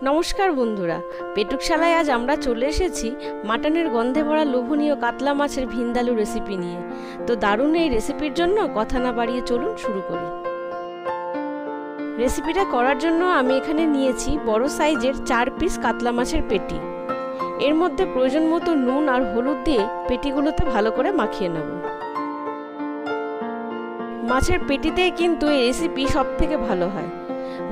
নমস্কার বন্ধুরা, পেটুকশালায় আজ আমরা চলে এসেছি মাটনের গন্ধে ভরা লোভনীয় কাতলা মাছের ভিন্দালু রেসিপি নিয়ে। তো দারুণ এই রেসিপির জন্য কথা না বাড়িয়ে চলুন শুরু করি। রেসিপিটা করার জন্য আমি এখানে নিয়েছি বড় সাইজের 4 পিস কাতলা মাছের পেটি। এর মধ্যে প্রয়োজন মতো নুন আর হলুদ দিয়ে পেটিগুলোতে ভালো করে মাখিয়ে নেব। মাছের পেটিতে কিন্তু এই রেসিপি সব থেকে ভালো হয়।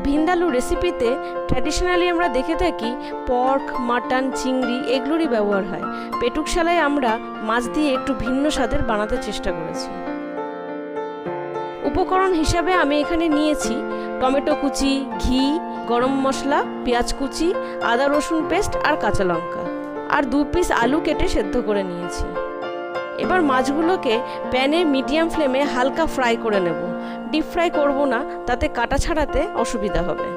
ভিন্দালু রেসিপিতে ট্র্যাডিশনালি আমরা দেখে থাকি পর্ক, মাটন, চিংড়ি এগুলোরই ব্যবহার হয়। পেটুকশালায় আমরা মাছ দিয়ে একটু ভিন্ন স্বাদের বানাতে চেষ্টা করেছি। উপকরণ হিসাবে আমি এখানে নিয়েছি টমেটো কুচি, ঘি, গরম মশলা, পেঁয়াজ কুচি, আদা রসুন পেস্ট আর কাঁচা লঙ্কা, আর 2 পিস আলু কেটে সেদ্ধ করে নিয়েছি। এবার মাছগুলোকে প্যানে মিডিয়াম ফ্লেমে হালকা ফ্রাই করে নেব। ডিপ ফ্রাই করব না, তাতে কাটা ছাড়াতে অসুবিধা হবে।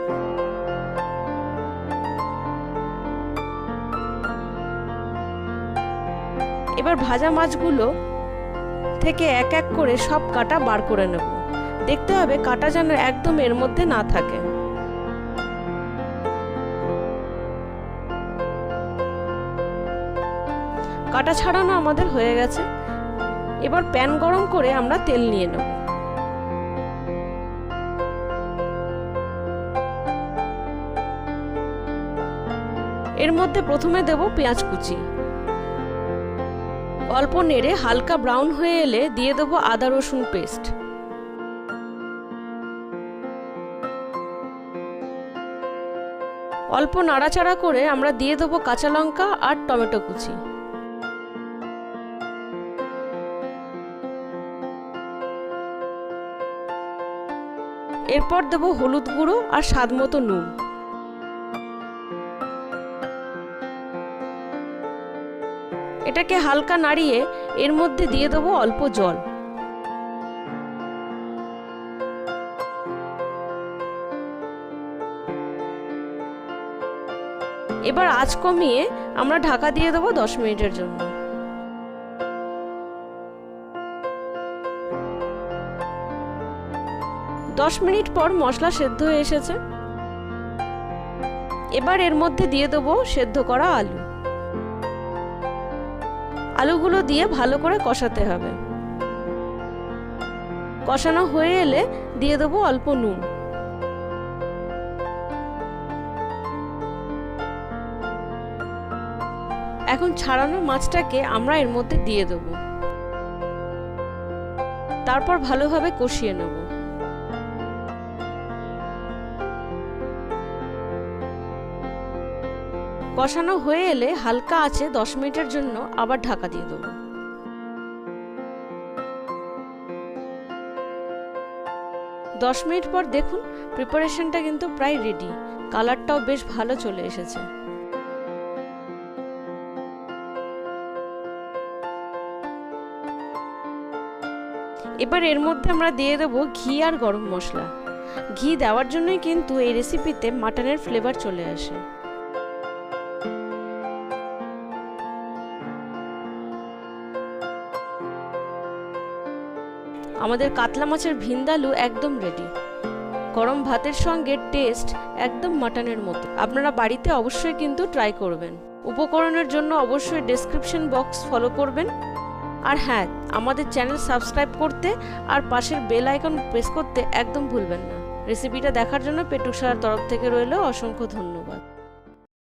এবার ভাজা মাছগুলো থেকে এক এক করে সব কাটা বার করে নেব। দেখতে হবে কাটা যেন একদম এর মধ্যে না থাকে। কাটা ছাড়ানো আমাদের হয়ে গেছে। এবার প্যান গরম করে আমরা তেল নিয়ে নেব। এর মধ্যে প্রথমে দেব পেঁয়াজ কুচি। অল্প নেড়ে হালকা ব্রাউন হয়ে এলে দিয়ে দেব আদা রসুন পেস্ট। অল্প নাড়াচাড়া করে আমরা দিয়ে দেব কাঁচা লঙ্কা আর টমেটো কুচি। এরপর দেব হলুদ গুঁড়ো আর স্বাদ মতো নুন। এটাকে হালকা নাড়িয়ে এর মধ্যে দিয়ে দেব অল্প জল। এবার আঁচ কমিয়ে আমরা ঢাকা দিয়ে দেব 10 মিনিটের জন্য। দশ মিনিট পর মশলা সেদ্ধ হয়ে এসেছে। এবার এর মধ্যে দিয়ে দেব সেদ্ধ করা আলু। আলুগুলো দিয়ে ভালো করে কষাতে হবে। কষানো হয়ে এলে দিয়ে দেব অল্প নুন। এখন ছাড়ানো মাছটাকে আমরা এর মধ্যে দিয়ে দেব। তারপর ভালোভাবে কষিয়ে নেব। কষানো হয়ে এলে হালকা আঁচে 10 মিনিটের জন্য আবার ঢাকা দিয়ে দেব। 10 মিনিট পর দেখুন প্রিপারেশনটা কিন্তু প্রায় রেডি। কালারটাও বেশ ভালো চলে এসেছে। এবার এর মধ্যে আমরা দিয়ে দেব ঘি আর গরম মশলা। ঘি দেওয়ার জন্যই কিন্তু এই রেসিপিতে মাটনের ফ্লেভার চলে আসে। আমাদের কাতলা মাছের ভিন্দালু একদম রেডি। গরম ভাতের সঙ্গে টেস্ট একদম মাটনের মতো। আপনারা বাড়িতে অবশ্যই কিন্তু ট্রাই করবেন। উপকরণের জন্য অবশ্যই ডেসক্রিপশন বক্স ফলো করবেন। আর হ্যাঁ, আমাদের চ্যানেল সাবস্ক্রাইব করতে আর পাশের বেল আইকন প্রেস করতে একদম ভুলবেন না। রেসিপিটা দেখার জন্য পেটুকশালার তরফ থেকে রইল অসংখ্য ধন্যবাদ।